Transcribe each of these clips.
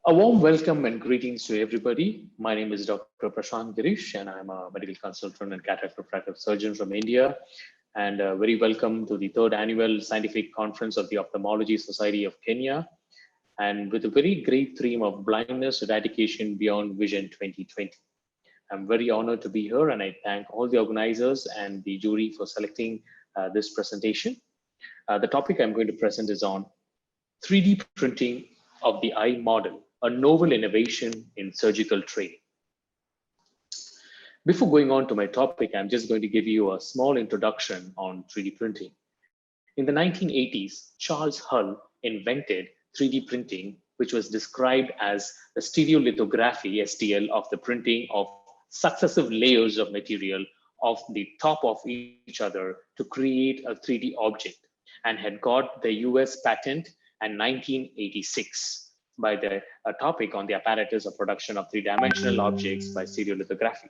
A warm welcome and greetings to everybody. My name is Dr. Prashant Girish, and I'm a medical consultant and cataract refractive surgeon from India. And very welcome to the third annual scientific conference of the Ophthalmology Society of Kenya. And with a very great theme of blindness eradication beyond vision 2020. I'm very honored to be here, and I thank all the organizers and the jury for selecting this presentation. The topic I'm going to present is on 3D printing of the eye model, a novel innovation in surgical training. Before going on to my topic, I'm just going to give you a small introduction on 3D printing. In the 1980s, Charles Hull invented 3D printing, which was described as the stereolithography, STL, of the printing of successive layers of material off the top of each other to create a 3D object, and had got the US patent in 1986 by the topic on the apparatus of production of three-dimensional objects by stereolithography.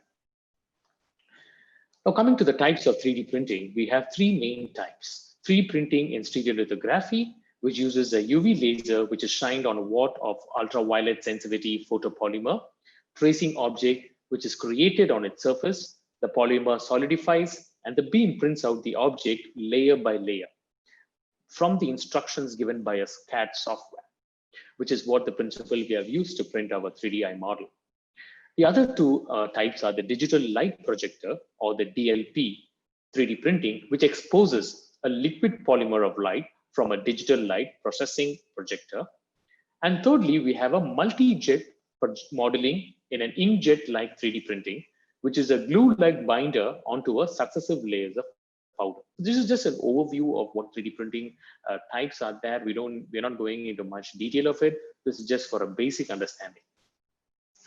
Now, coming to the types of 3D printing, we have three main types. 3D printing in stereolithography, which uses a UV laser which is shined on a watt of ultraviolet sensitivity photopolymer, tracing object which is created on its surface, the polymer solidifies, and the beam prints out the object layer by layer from the instructions given by a CAD software, which is what the principle we have used to print our 3D eye model. The other two types are the digital light projector, or the DLP 3D printing, which exposes a liquid polymer of light from a digital light processing projector. And thirdly, we have a multi-jet modeling in an inkjet-like 3D printing, which is a glue-like binder onto a successive layers of powder. This is just an overview of what 3D printing types are there. We're not going into much detail of it. This is just for a basic understanding.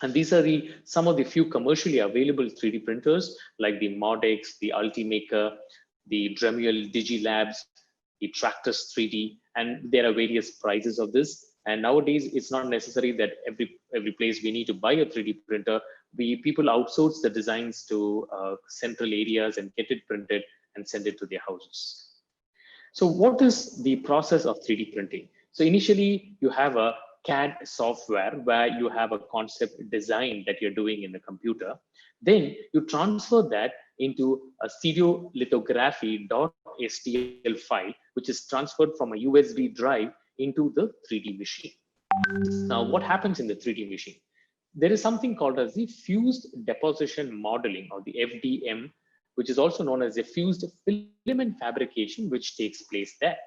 And these are some of the few commercially available 3D printers, like the Modex, the Ultimaker, the Dremel Digilabs, the Tractus 3D, and there are various prices of this. And nowadays, it's not necessary that every place we need to buy a 3D printer. People outsource the designs to central areas and get it printed and send it to their houses. So what is the process of 3D printing? So initially, you have a CAD software where you have a concept design that you're doing in the computer. Then you transfer that into a stereolithography.stl file, which is transferred from a USB drive into the 3D machine. Now, what happens in the 3D machine? There is something called as the fused deposition modeling, or the FDM, which is also known as the fused filament fabrication, which takes place there.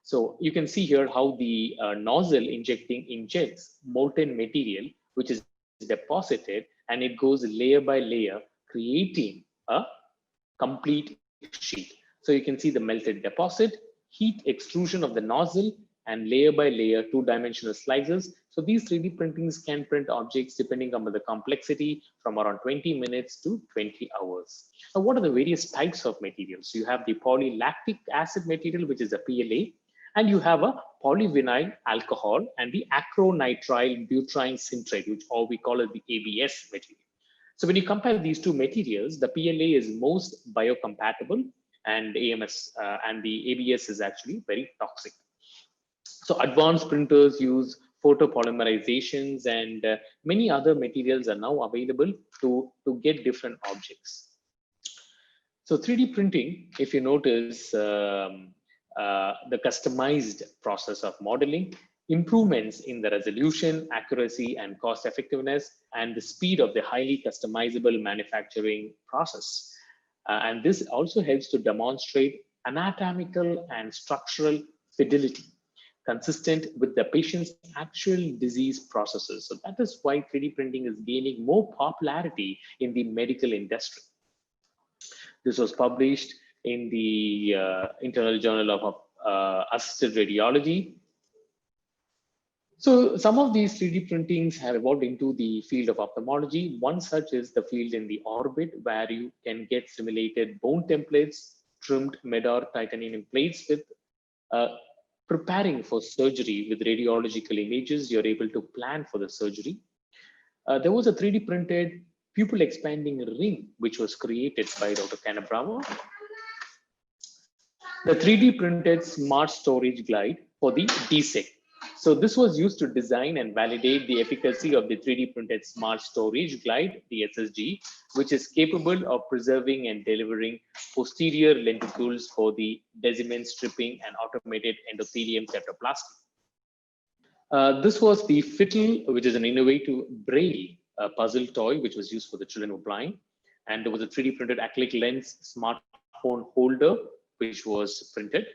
So you can see here how the nozzle injects molten material, which is deposited, and it goes layer by layer, creating a complete sheet. So you can see the melted deposit, heat extrusion of the nozzle, and layer by layer two-dimensional slices. So these 3D printings can print objects depending on the complexity from around 20 minutes to 20 hours. Now, what are the various types of materials? You have the polylactic acid material, which is a PLA, and you have a polyvinyl alcohol and the acrylonitrile butyrene sintrate, which all we call it the ABS material. So when you compare these two materials, the PLA is most biocompatible, and the ABS is actually very toxic. So advanced printers use photopolymerizations, and many other materials are now available to get different objects. So 3D printing, if you notice, the customized process of modeling, improvements in the resolution, accuracy, and cost effectiveness, and the speed of the highly customizable manufacturing process. And this also helps to demonstrate anatomical and structural fidelity consistent with the patient's actual disease processes. So that is why 3D printing is gaining more popularity in the medical industry. This was published in the Internal Journal of Assisted Radiology. So some of these 3D printings have evolved into the field of ophthalmology. One such is the field in the orbit, where you can get simulated bone templates, trimmed Medar titanium plates with preparing for surgery with radiological images. You're able to plan for the surgery. There was a 3D printed pupil expanding ring, which was created by Dr. Canabrava. The 3D printed smart storage glide for the DSEC. So this was used to design and validate the efficacy of the 3D printed Smart Storage Glide, the SSG, which is capable of preserving and delivering posterior lenticules for the Decimen stripping and automated endothelium septoplasty. This was the Fiddle, which is an innovative braille puzzle toy, which was used for the children who are blind. And there was a 3D printed acrylic lens smartphone holder, which was printed.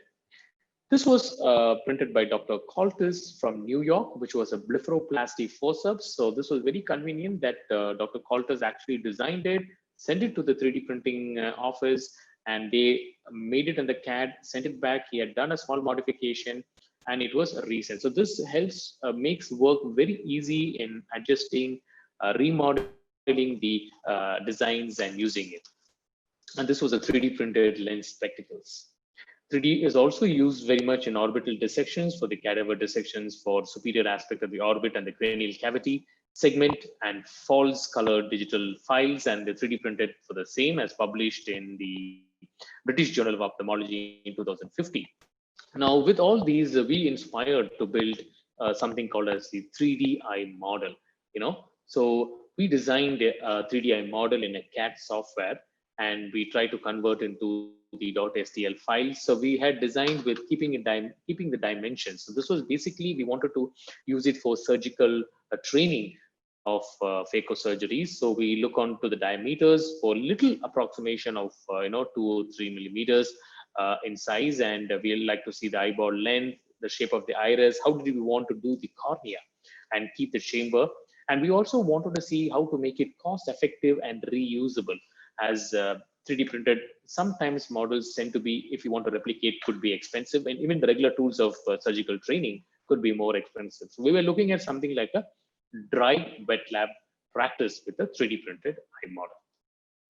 This was printed by Dr. Coltis from New York, which was a blepharoplasty forceps. So this was very convenient that Dr. Coltis actually designed it, sent it to the 3D printing office, and they made it in the CAD, sent it back. He had done a small modification, and it was resent. So this helps makes work very easy in adjusting, remodeling the designs and using it. And this was a 3D printed lens spectacles. 3D is also used very much in orbital dissections for the cadaver dissections for superior aspect of the orbit and the cranial cavity segment, and false colored digital files, and the 3D printed for the same, as published in the British Journal of Ophthalmology in 2015. Now, with all these, we inspired to build something called as the 3D eye model. So we designed a 3D eye model in a CAD software, and we try to convert into the .stl file. So we had designed with keeping the dimensions. So this was basically, we wanted to use it for surgical training of phaco surgeries. So we look onto the diameters for little approximation of 2 or 3 millimeters in size, and we like to see the eyeball length, the shape of the iris, how did we want to do the cornea and keep the chamber. And we also wanted to see how to make it cost effective and reusable, as 3D printed, sometimes models tend to be, if you want to replicate, could be expensive, and even the regular tools of surgical training could be more expensive. So we were looking at something like a dry wet lab practice with a 3D printed eye model.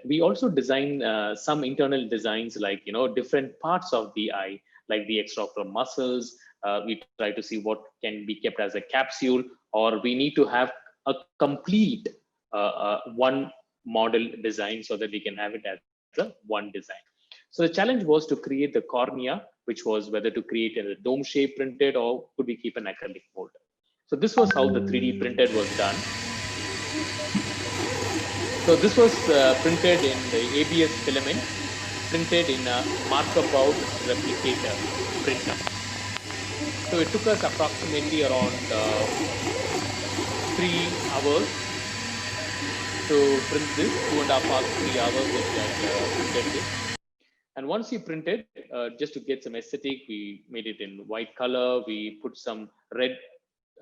We also design some internal designs, like different parts of the eye, like the extraocular muscles. We try to see what can be kept as a capsule, or we need to have a complete one model design so that we can have it as the one design. So the challenge was to create the cornea, which was whether to create a dome shape printed or could we keep an acrylic mold. So this was how the 3D printed was done. So this was printed in the ABS filament, printed in a marker board replicator printer. So it took us approximately around 3 hours to print this, 2.5 hours, 3 hours that printed this. And once you printed, just to get some aesthetic, we made it in white color. We put some red,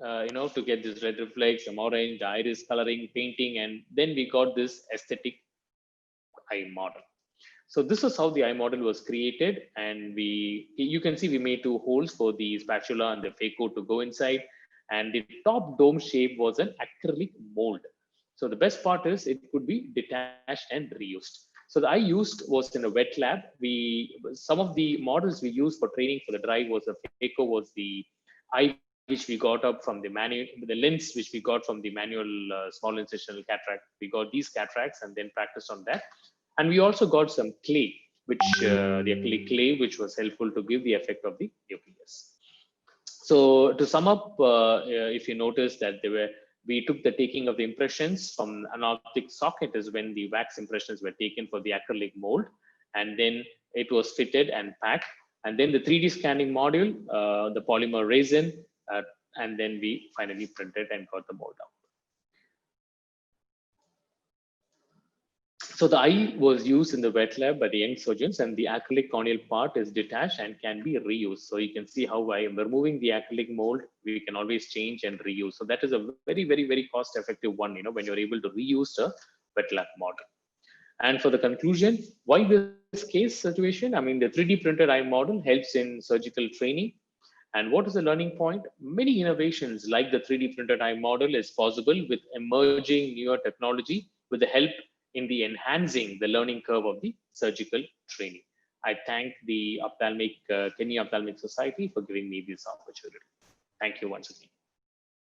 to get this red reflex, some orange, iris coloring, painting, and then we got this aesthetic eye model. So this is how the eye model was created, and you can see we made 2 holes for the spatula and the phaco to go inside, and the top dome shape was an acrylic mold. So the best part is it could be detached and reused. So the eye used was in a wet lab. Some of the models we used for training for the dry was a phaco, was the eye which we got up from the manual, the lens which we got from the manual small incisional cataract. We got these cataracts and then practiced on that. And we also got some clay, which the acrylic clay, which was helpful to give the effect of the nucleus. So to sum up, if you notice that we took the taking of the impressions from an optic socket is when the wax impressions were taken for the acrylic mold, and then it was fitted and packed, and then the 3D scanning module, the polymer resin, and then we finally printed and got the mold out. So the eye was used in the wet lab by the young surgeons, and the acrylic corneal part is detached and can be reused. So you can see how by removing the acrylic mold, we can always change and reuse. So that is a very, very, very cost effective one, when you're able to reuse a wet lab model. And for the conclusion, why this case situation? I mean, the 3D printed eye model helps in surgical training. And what is the learning point? Many innovations like the 3D printed eye model is possible with emerging newer technology with the help in the enhancing the learning curve of the surgical training. I thank the Kenya Ophthalmic Society for giving me this opportunity. Thank you once again.